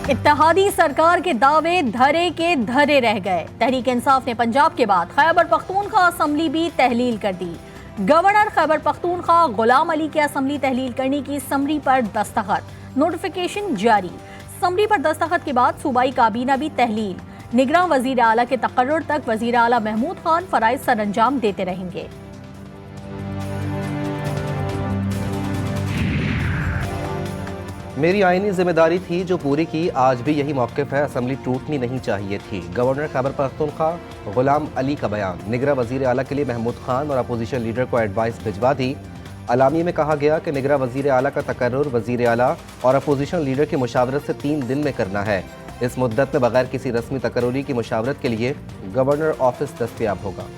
इत्तेहादी सरकार के दावे धरे के धरे रह गए। तहरीक इंसाफ ने पंजाब के बाद खैबर पख्तूनख्वा असम्बली भी तहलील कर दी। गवर्नर खैबर पख्तूनख्वा गुलाम अली के असम्बली तहलील करने की समरी पर दस्तखत, नोटिफिकेशन जारी। समरी पर दस्तखत के बाद सूबाई काबीना भी तहलील। निगरान वजीर आला के तकर्रुर तक वजीर आला महमूद खान फराइज सरअंजाम देते रहेंगे। मेरी आईनी जिम्मेदारी थी जो पूरी की, आज भी यही मौक़िफ़ है, असम्बली टूटनी नहीं चाहिए थी। गवर्नर खैबर पख्तूनख्वा गुलाम अली का बयान। निगरान वजीर आला के लिए महमूद खान और अपोजिशन लीडर को एडवाइस भिजवा दी। अलामी में कहा गया कि निगरान वजीर आला का तकर्रुर वजीर आला और अपोजिशन लीडर की मुशावरत से 3 दिन में करना है। इस मुद्दत में बगैर किसी रस्मी तकर्रुरी की मुशावरत के लिए गवर्नर ऑफिस दस्तयाब होगा।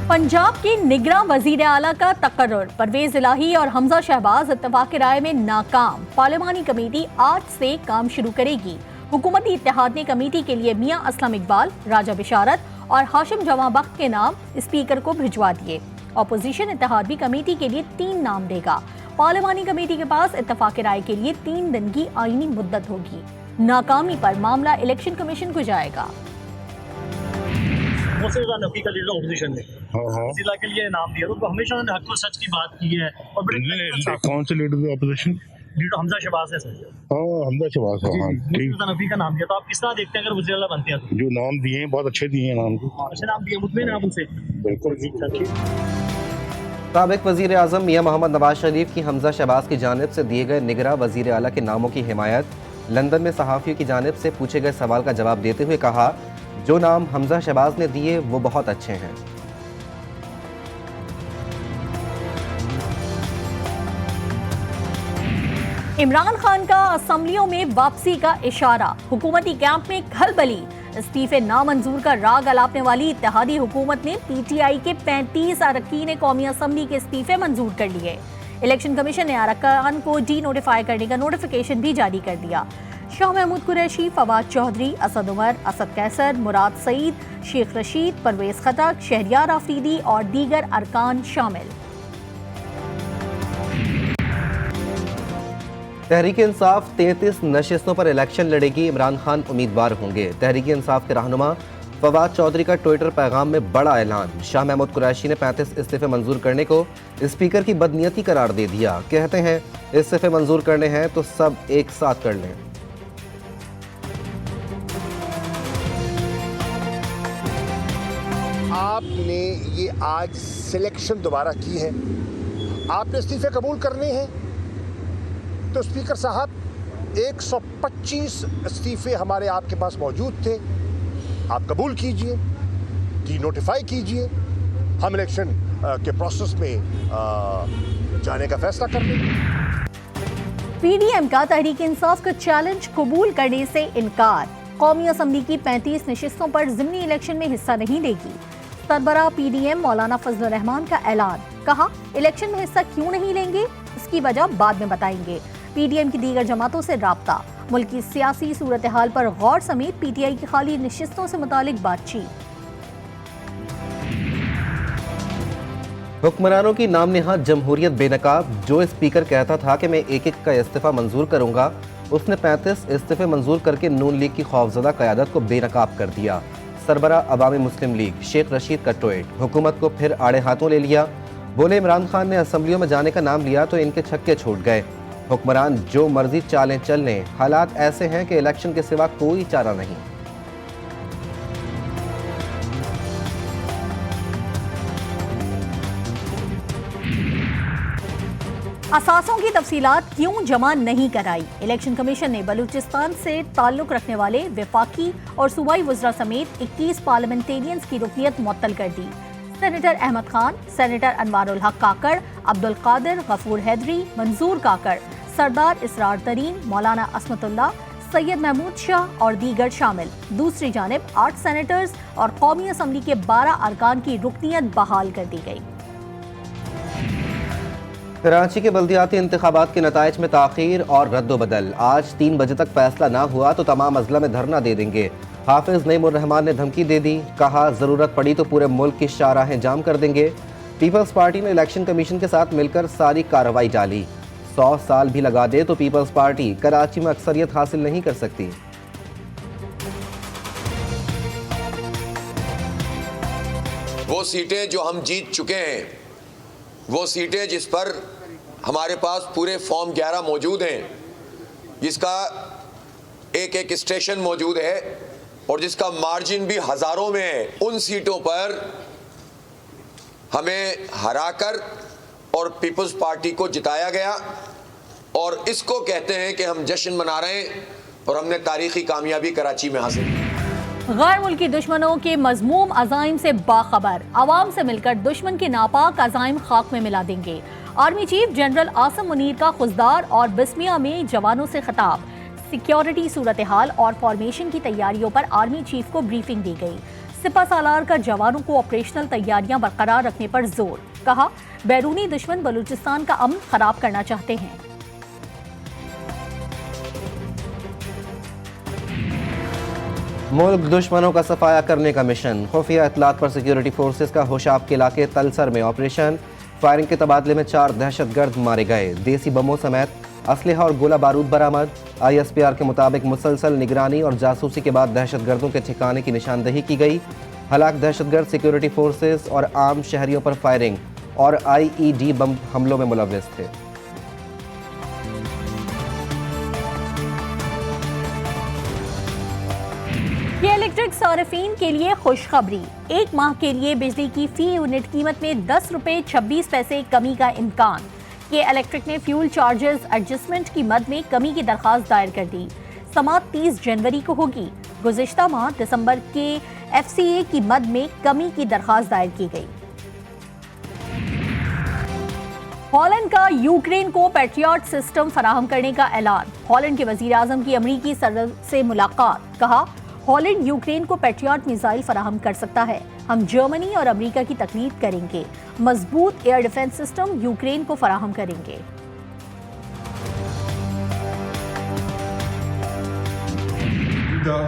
पंजाब के निगरान वजीर आला का तकर्रुर। परवेज इलाही और हमजा शहबाज इत्तेफाक राय में नाकाम। पार्लिमानी कमेटी आज से काम शुरू करेगी। हुकूमती इत्तेहाद ने कमेटी के लिए मियां असलम इकबाल, राजा बिशारत और हाशिम जवां बख्त के नाम स्पीकर को भिजवा दिए। अपोजिशन इत्तेहाद भी कमेटी के लिए 3 नाम देगा। पार्लिमानी कमेटी के पास इत्तेफाक राय के लिए 3 दिन की आईनी मुद्दत होगी। नाकामी पर मामला इलेक्शन कमीशन को जाएगा। नफी का लीडर ऑपोजिशन ने जिला के लिए नाम दिया, तो हमेशा उन्होंने हक और सच की बात की है। और कौन से लीडर थे ऑपोजिशन? लीडर हमजा शहबाज है सर। हमजा शहबाज, हाँ ठीक। नफी का नाम दिया, तो आप किस तरह देखते हैं अगर वज़ीर आला बनते हैं? जो नाम दिए हैं बहुत अच्छे दिए हैं, नाम अच्छे नाम दिए, मुतमईन हैं आप उनसे? बिल्कुल। साबिक वज़ीर आज़म मियां मोहम्मद नवाज शरीफ की हमजा शहबाज की जानिब से दिए गए निगरान वज़ीर आला के नामों की हिमायत। लंदन में सहाफ़ियों की जानिब से पूछे गए सवाल का जवाब देते हुए कहा, जो नाम हमजा शहबाज ने दिए वो बहुत अच्छे हैं। इमरान खान का असम्बलियों में वापसी का इशारा। हुकूमती कैंप में खलबली। इस्तीफे नामंजूर का राग अलापने वाली इत्तेहादी हुकूमत ने पीटीआई के 35 अरकान कौमी असम्बली के इस्तीफे मंजूर कर लिए। इलेक्शन कमीशन ने अरकान को डी नोटिफाई करने का नोटिफिकेशन भी जारी कर दिया। शाह महमूद कुरैशी, फवाद चौधरी, असद उमर, असद कैसर, मुराद सईद, शेख रशीद, परवेज खटक, शहरियार आफरीदी और दीगर अरकान शामिल। तहरीक इंसाफ 33 नशिस्तों पर इलेक्शन लड़ेगी। इमरान खान उम्मीदवार होंगे। तहरीक इंसाफ के रहनुमा फवाद चौधरी का ट्विटर पैगाम में बड़ा ऐलान। शाह महमूद कुरैशी ने 35 इस्तीफे मंजूर करने को स्पीकर की बदनीयती करार दे दिया। कहते हैं इस्तीफे मंजूर करने हैं तो सब एक साथ कर लें। आपने ये आज सिलेक्शन दोबारा की है, आपने इस्तीफे कबूल करने हैं, तो स्पीकर साहब 125 इस्तीफे हमारे आपके पास मौजूद थे, आप कबूल कीजिए, डी नोटिफाई कीजिए, हम इलेक्शन के प्रोसेस में जाने का फैसला कर लेंगे। पीडीएम का तहरीक इंसाफ का चैलेंज कबूल करने से इनकार। कौमी असम्बली की 35 नशिस्तों पर ज़िमनी इलेक्शन में हिस्सा नहीं लेगी। सरबराह पीडीएम मौलाना फजलुर रहमान का ऐलान। कहा, इलेक्शन में हिस्सा क्यों नहीं लेंगे, इसकी वजह बाद में बताएंगे। पीडीएम की दीगर जमातों से राब्ता। मुल्क की सियासी सूरत हाल पर गौर समेत पीटीआई की खाली नशिस्तों से मुतालिक बातचीत। हुक्मरानों की नाम निहाद जमहूरियत बेनकाब। जो स्पीकर कहता था कि मैं एक का इस्तीफा मंजूर करूंगा, उसने 35 इस्तीफे मंजूर करके नून लीग की खौफजदा क़यादत को बेनकाब कर दिया। सरबरा अवामी मुस्लिम लीग शेख रशीद का ट्वीट। हुकूमत को फिर आड़े हाथों ले लिया। बोले, इमरान खान ने असम्बलियों में जाने का नाम लिया तो इनके छक्के छूट गए। हुक्मरान जो मर्जी चालें चल लें, हालात ऐसे हैं कि इलेक्शन के सिवा कोई चारा नहीं। असासों की तफसीलात क्यों जमा नहीं कराई। इलेक्शन कमीशन ने बलूचिस्तान से ताल्लुक रखने वाले वफाकी और सूबाई वज़रा समेत 21 पार्लियामेंटेरियंस की रुकनियत मुअत्तल कर दी। सेनेटर अहमद खान, सेनेटर अनवारुल हक काकड़, अब्दुल कादिर, गफूर हैदरी, मंजूर काकड़, सरदार इसरार तरीन, मौलाना असमतुल्लाह, सैयद महमूद शाह और दीगर शामिल। दूसरी जानिब 8 सेनेटर्स और कौमी असम्बली के 12 अरकान की रुकनियत बहाल कर दी गई। कराची के बल्दियाती इंतखाबात के नताइज में ताख़ीर और रद्द-ओ-बदल। आज 3 बजे तक फैसला ना हुआ तो तमाम अजला में धरना दे देंगे। हाफिज नईमुर रहमान ने धमकी दे दी। कहा, ज़रूरत पड़ी तो पूरे मुल्क की शाहराहें जाम कर देंगे। पीपल्स पार्टी ने इलेक्शन कमीशन के साथ मिलकर सारी कार्रवाई डाली। 100 साल भी लगा दे तो पीपल्स पार्टी कराची में अक्सरियत हासिल नहीं कर सकती। वो सीटें जो हम जीत चुके हैं, वो सीटें जिस पर हमारे पास पूरे फॉर्म 11 मौजूद हैं, जिसका एक एक स्टेशन मौजूद है और जिसका मार्जिन भी हजारों में है, उन सीटों पर हमें हराकर और पीपल्स पार्टी को जिताया गया और इसको कहते हैं कि हम जश्न मना रहे हैं और हमने तारीखी कामयाबी कराची में हासिल की। गैर मुल्की दुश्मनों के मजमूम अजाइम से बाखबर, आवाम से मिलकर दुश्मन के नापाक अजाइम खाक में मिला देंगे। Army chief general Asim Munir का खुजदार और बिस्मिया में जवानों से खिताब। सिक्योरिटी सूरत हाल और फॉर्मेशन की तैयारियों पर आर्मी चीफ को ब्रीफिंग दी गई। सिपा सालार का जवानों को ऑपरेशनल तैयारियां बरकरार रखने पर जोर, कहा बैरूनी दुश्मन बलूचिस्तान का अमन खराब करना चाहते हैं। मुल्क दुश्मनों का सफाया करने का मिशन। खुफिया इतलात पर सिक्योरिटी फोर्सेस का होशाब के इलाके तलसर में ऑपरेशन। फायरिंग के तबादले में 4 दहशतगर्द मारे गए। देसी बमों समेत असलहा और गोला बारूद बरामद। ISPR के मुताबिक मुसलसल निगरानी और जासूसी के बाद दहशतगर्दों के ठिकाने की निशानदही की गई। हलाक दहशतगर्द सिक्योरिटी फोर्सेस और आम शहरियों पर फायरिंग और IED बम हमलों में मुलव्विस थे। ये इलेक्ट्रिक सार्फिन के लिए खुशखबरी, 1 माह के लिए बिजली की फी यूनिट कीमत में 10 रुपये 26 पैसे कमी का इम्कान। ये इलेक्ट्रिक ने फ्यूल चार्जेस एडजस्टमेंट की मद में कमी की दरख्वास्त दायर कर दी। समाअत 30 जनवरी को होगी। गुज़िश्ता माह दिसंबर के FCA की मद में कमी की दरख्वास्त दायर की गई। हॉलैंड का यूक्रेन को पैट्रियट सिस्टम फराहम करने का ऐलान। हॉलैंड के वजीर आजम की अमरीकी सदर से मुलाकात, कहा हॉलैंड यूक्रेन को पैट्रियट मिसाइल फराहम कर सकता है। हम जर्मनी और अमेरिका की तकलीद करेंगे। मजबूत एयर डिफेंस सिस्टम यूक्रेन को फराहम करेंगे।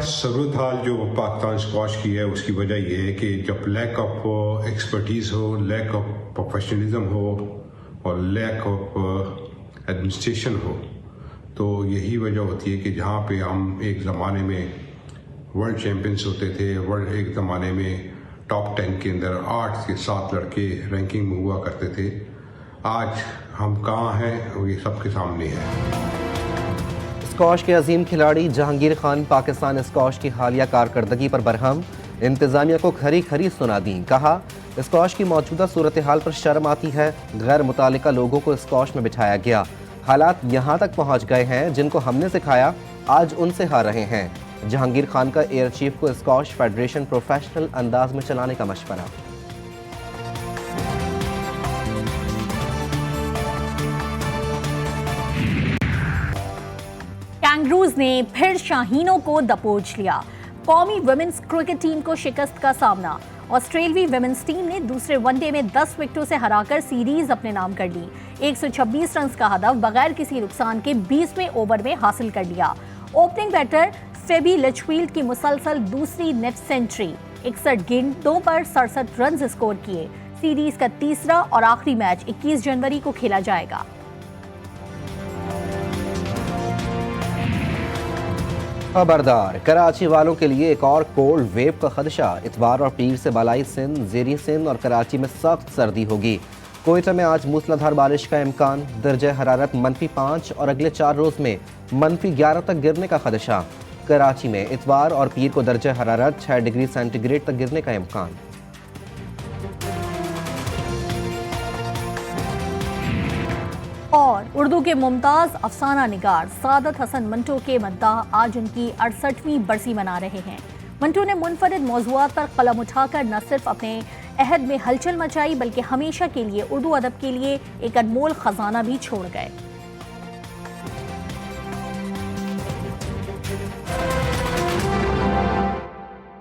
सूरत हाल जो पाकिस्तान स्क्वाश की है, उसकी वजह यह है कि जब लैक ऑफ एक्सपर्टीज़ हो, लैक ऑफ प्रोफेशनलिज्म हो और लैक ऑफ एडमिनिस्ट्रेशन हो, तो यही वजह होती है कि जहाँ पे हम एक ज़माने में वर्ल्ड चैम्पियंस होते थे, वर्ल्ड एक ज़माने में टॉप 10 के अंदर 8 से 7 लड़के रैंकिंग में हुआ करते थे, आज हम कहाँ हैं वो ये सबके सामने है। स्कॉश के अजीम खिलाड़ी जहांगीर खान पाकिस्तान स्कॉश की हालिया कारकर्दगी पर बरहम। इंतजामिया को खरी खरी सुना दी। कहा स्कॉश की मौजूदा सूरत हाल पर शर्म आती है। गैर मुतालिका लोगों को स्कॉश में बिठाया गया। हालात यहाँ तक पहुँच गए हैं जिनको हमने सिखाया आज उनसे हार रहे हैं। जहांगीर खान का एयर चीफ को स्कॉश फेडरेशन प्रोफेशनल अंदाज में चलाने का मशवरा। कैंगरूज ने फिर शाहीनों को दबोच लिया। कौमी वुमेन्स क्रिकेट टीम को शिकस्त का सामना। ऑस्ट्रेलियाई वुमेन्स टीम ने दूसरे वनडे में 10 विकेटों से हराकर सीरीज अपने नाम कर ली। 126 रन का हदफ बगैर किसी नुकसान के 20वें ओवर में हासिल कर लिया। ओपनिंग बैटर फेबी लिचफील्ड की मुसलसल दूसरी नेट सेंचुरी। 61 गेंदों पर 67 रन स्कोर किए। सीरीज का तीसरा और आखिरी मैच 21 जनवरी को खेला जाएगा। खबरदार, कराची वालों के लिए एक और कोल्ड वेव का खदशा। इतवार और पीर से बालाई सिंध, ज़ेरी सिंध और कराची में सख्त सर्दी होगी। कोयटा में आज मूसलाधार बारिश का इम्कान। दर्जा हरारत -5 और अगले 4 रोज़ में -11 तक गिरने का खदशा। कराची में इतवार और पीर को दर्जा हरारत 6 डिग्री सेंटीग्रेड तक गिरने का इम्कान। और उर्दू के मुमताज अफसाना निगार सादत हसन मंटो के मद्दाह आज उनकी 68वीं बरसी मना रहे हैं। मंटो ने मुनफरिद मौज़ूआत पर कलम उठाकर न सिर्फ अपने अहद में हलचल मचाई बल्कि हमेशा के लिए उर्दू अदब के लिए एक अनमोल खजाना भी छोड़ गए।